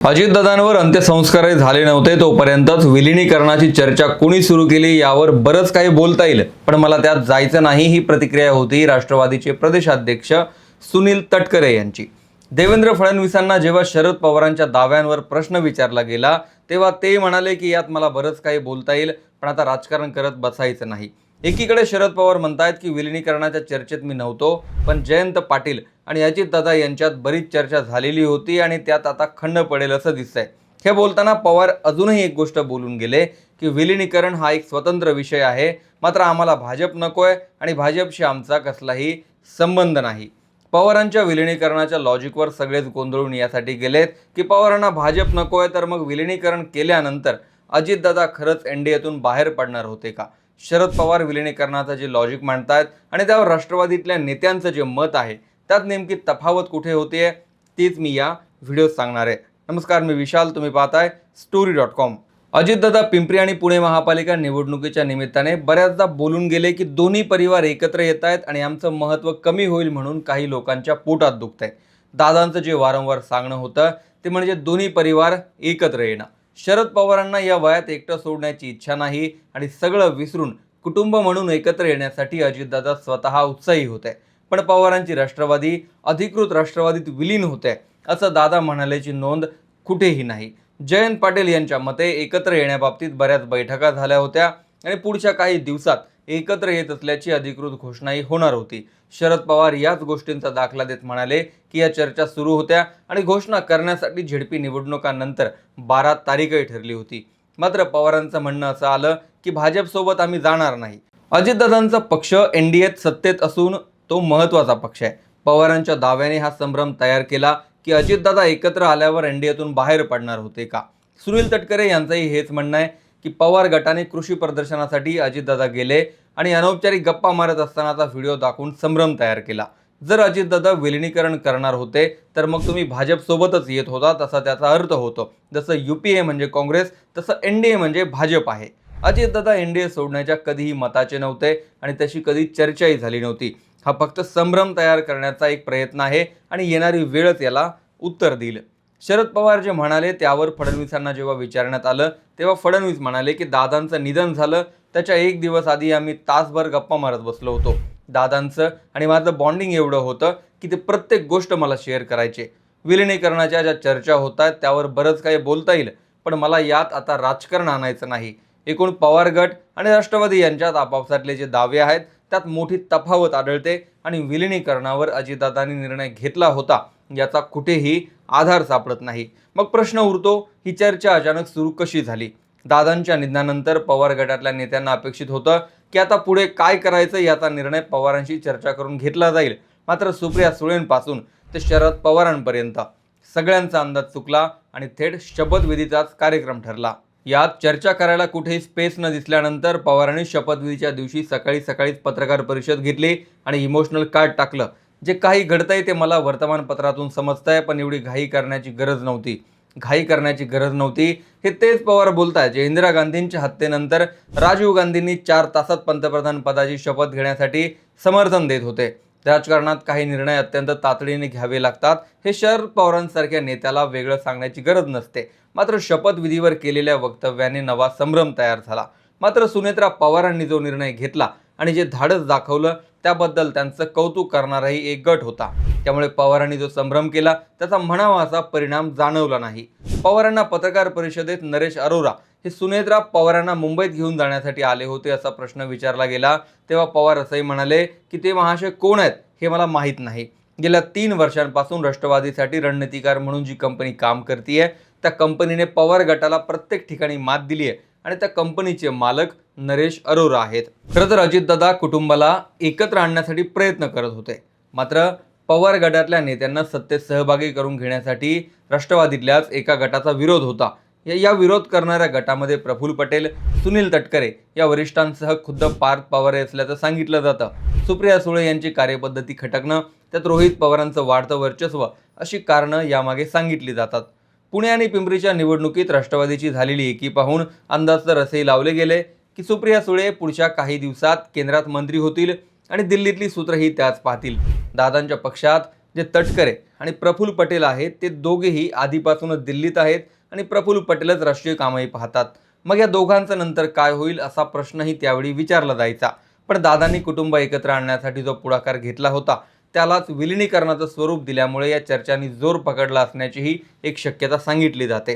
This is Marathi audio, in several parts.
अजितदादांवर अंत्यसंस्कारही झाले नव्हते तोपर्यंतच विलिनीकरणाची चर्चा कोणी सुरू केली यावर बरंच काही बोलता येईल, पण मला त्यात जायचं नाही ही प्रतिक्रिया होती राष्ट्रवादीचे प्रदेशाध्यक्ष सुनील तटकरे यांची। देवेंद्र फडणवीसांना जेव्हा शरद पवारांच्या दाव्यांवर प्रश्न विचारला गेला तेव्हा ते म्हणाले की यात मला बरंच काही बोलता येईल, पण आता राजकारण करत बसायचं नाही। एकीकडे शरद पवार म्हणतात की विलिनीकरणाच्या चर्चेत मी नव्हतो, पण जयंत पाटील आणि अजितदादा यांच्यात बरीच चर्चा झालेली होती आणि त्यात आता खंड पडेल असं दिसतंय। हे बोलताना पवार अजूनही एक गोष्ट बोलून गेले की विलिनीकरण हा एक स्वतंत्र विषय आहे, मात्र आम्हाला भाजप नकोय आणि भाजपशी आमचा कसलाही संबंध नाही। पवारांच्या विलिनीकरणाच्या लॉजिकवर सगळेच गोंधळून यासाठी गेलेत की पवारांना भाजप नकोय तर मग विलिनीकरण केल्यानंतर अजितदादा खरंच एनडीएतून बाहेर पडणार होते का? शरद पवार विलिनीकरणाचं जे लॉजिक मांडतात आणि त्यावर राष्ट्रवादीतल्या नेत्यांचं जे मत आहे त्यात नेमकी तफावत कुठे होते तीच मी या व्हिडिओत सांगणार आहे। नमस्कार, मी विशाल, तुम्ही पाहताय story.com। अजितदादा पिंपरी आणि पुणे महापालिका निवडणुकीच्या निमित्ताने बऱ्याचदा बोलून गेले की दोन्ही परिवार एकत्र येत आहेत आणि आमचं महत्त्व कमी होईल म्हणून काही लोकांच्या पोटात दुखतंय। दादांचं जे वारंवार सांगणं होतं ते म्हणजे दोन्ही परिवार एकत्र येणं। शरद पवारांना या वयात एकटं सोडण्याची इच्छा नाही आणि सगळं विसरून कुटुंब म्हणून एकत्र येण्यासाठी अजितदादा स्वतः उत्साही होते, पण पवारांची राष्ट्रवादी अधिकृत राष्ट्रवादीत विलीन होते असं दादा म्हणाल्याची नोंद कुठेही नाही। जयंत पाटील यांच्या मते एकत्र येण्याबाबतीत बऱ्याच बैठका झाल्या होत्या आणि पुढच्या काही दिवसात एकत्र येत असल्याची अधिकृत घोषणाही होणार होती। शरद पवार याच गोष्टींचा दाखला देत म्हणाले की या चर्चा सुरू होत्या आणि घोषणा करण्यासाठी झेडपी निवडणुकांनंतर 12 तारीखही ठरली होती, मात्र पवारांचं म्हणणं असं आलं की भाजपसोबत आम्ही जाणार नाही। अजितदादांचा पक्ष एनडीएत सत्तेत असून तो महत्त्वाचा पक्ष आहे। पवारांच्या दाव्याने हा संभ्रम तयार केला की अजितदादा एकत्र आल्यावर एनडीएतून बाहेर पडणार होते का? सुनील तटकरे यांचंही हेच म्हणणं आहे की पवार गटाने कृषी प्रदर्शनासाठी अजितदादा गेले आणि अनौपचारिक गप्पा मारत असतानाचा व्हिडिओ दाखवून संभ्रम तयार केला। जर अजितदादा विलिनीकरण करणार होते तर मग तुम्ही भाजपसोबतच येत होता तसा त्याचा अर्थ होतो। जसं यूपीए म्हणजे काँग्रेस तसं एनडीए म्हणजे भाजप आहे। अजितदादा एनडीए सोडण्याच्या कधीही मताचे नव्हते आणि तशी कधी चर्चाही झाली नव्हती। हा फक्त संभ्रम तयार करण्याचा एक प्रयत्न आहे आणि येणारी वेळच याला उत्तर देईल। शरद पवार जे म्हणाले त्यावर फडणवीसांना जेव्हा विचारण्यात आलं तेव्हा फडणवीस म्हणाले की दादांचं निधन झालं त्याच्या एक दिवस आधी आम्ही तासभर गप्पा मारत बसलो होतो। दादांचं आणि माझं बॉन्डिंग एवढं होतं की ते प्रत्येक गोष्ट मला शेअर करायचे। विलिनीकरणाच्या ज्या चर्चा होत आहेत त्यावर बरंच काही बोलता येईल, पण मला यात आता राजकारण आणायचं नाही। एकूण पवार गट आणि राष्ट्रवादी यांच्यात आपापसातले जे दावे आहेत त्यात मोठी तफावत आढळते आणि विलिनीकरणावर अजितदादांनी निर्णय घेतला होता याचा कुठेही आधार सापडत नाही। मग प्रश्न उरतो, ही चर्चा अचानक सुरू कशी झाली? दादांच्या निधनानंतर पवार गटातल्या नेत्यांना अपेक्षित होतं की आता पुढे काय करायचं याचा निर्णय पवारांशी चर्चा करून घेतला जाईल, मात्र सुप्रिया सुळेंपासून ते शरद पवारांपर्यंत सगळ्यांचा अंदाज चुकला आणि थेट शपथविधीचाच कार्यक्रम ठरला। यात चर्चा करायला कुठेही स्पेस न दिसल्यानंतर पवारांनी शपथविधीच्या दिवशी सकाळीच पत्रकार परिषद घेतली आणि इमोशनल कार्ड टाकलं। जे काही घडतंय ते मला वर्तमानपत्रातून समजतंय, पण एवढी घाई करण्याची गरज नव्हती हे तेच पवार बोलतायत जे इंदिरा गांधींच्या हत्येनंतर राजीव गांधींनी 4 तासात पंतप्रधान पदाची शपथ घेण्यासाठी समर्थन देत होते। राजकारणात काही निर्णय अत्यंत तातडीने घ्यावे लागतात हे शरद पवारांसारख्या नेत्याला वेगळं सांगण्याची गरज नसते, मात्र शपथविधीवर केलेल्या वक्तव्याने नवा संभ्रम तयार झाला। मात्र सुनेत्रा पवारांनी जो निर्णय घेतला आणि जे धाडस दाखवलं त्याबद्दल त्यांचं कौतुक करणाराही एक गट होता, त्यामुळे पवारांनी जो संभ्रम केला त्याचा म्हणावा असा परिणाम जाणवला नाही। पवारांना पत्रकार परिषदेत नरेश अरोरा हे सुनेत्रा पवारांना मुंबईत घेऊन जाण्यासाठी आले होते असा प्रश्न विचारला गेला तेव्हा पवार असंही म्हणाले की ते महाशय कोण आहेत हे मला माहीत नाही। गेल्या 3 वर्षांपासून राष्ट्रवादीसाठी रणनीतिकार म्हणून जी कंपनी काम करते त्या कंपनीने पवार गटाला प्रत्येक ठिकाणी मात दिली आहे आणि त्या कंपनीचे मालक नरेश अरोरा आहेत। खरं तर अजितदादा कुटुंबाला एकत्र आणण्यासाठी प्रयत्न करत होते, मात्र पवार गटातल्या नेत्यांना सत्तेत सहभागी करून घेण्यासाठी राष्ट्रवादीतल्याच एका गटाचा विरोध होता। या विरोध करणाऱ्या गटामध्ये प्रफुल्ल पटेल, सुनील तटकरे या वरिष्ठांसह खुद्द पार्थ पवार असल्याचं सांगितलं जातं। सुप्रिया सुळे यांची कार्यपद्धती खटकणं, त्यात रोहित पवारांचं वाढतं वर्चस्व अशी कारणं यामागे सांगितली जातात। पुणे आणि पिंपरीच्या निवडणुकीत राष्ट्रवादीची झालेली एकी पाहून अंदाज तर असेही लावले गेले की सुप्रिया सुळे पुढच्या काही दिवसात केंद्रात मंत्री होतील आणि दिल्लीतली सूत्रही त्याच पाहतील। दादांच्या पक्षात जे तटकरे आणि प्रफुल्ल पटेल आहेत ते दोघेही आधीपासूनच दिल्लीत आहेत आणि प्रफुल्ल पटेलच राष्ट्रीय कामही पाहतात. मग या दोघांचं नंतर काय होईल असा प्रश्नही त्यावेळी विचारला जायचा. पण दादांनी कुटुंब एकत्र आणण्यासाठी जो पुढाकार घेतला होता त्यालाच विलिनीकरणाचं स्वरूप दिल्यामुळे या चर्चांनी जोर पकडला असण्याचीही एक शक्यता सांगितली जाते.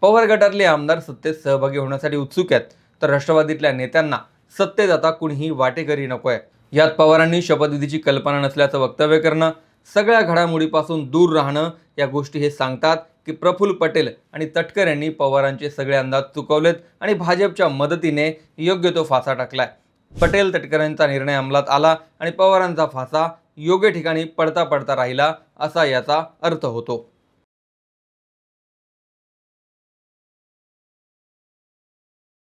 पवार गटातले आमदार सत्तेत सहभागी होण्यासाठी उत्सुक आहेत, तर राष्ट्रवादीतल्या नेत्यांना सत्तेत आता कुणीही वाटेकरी नकोय. यात पवारांनी शपथविधीची कल्पना नसल्याचं वक्तव्य करणं, सगळ्या घडामोडीपासून दूर राहणं या गोष्टी हे सांगतात की प्रफुल्ल पटेल आणि तटकरे यांनी पवारांचे सगळे अंदाज चुकवलेत आणि भाजपच्या मदतीने योग्य तो फासा टाकलाय. पटेल तटकरेंचा निर्णय अंमलात आला आणि पवारांचा फासा योग्य ठिकाणी पडता पडता राहिला असा याचा अर्थ होतो.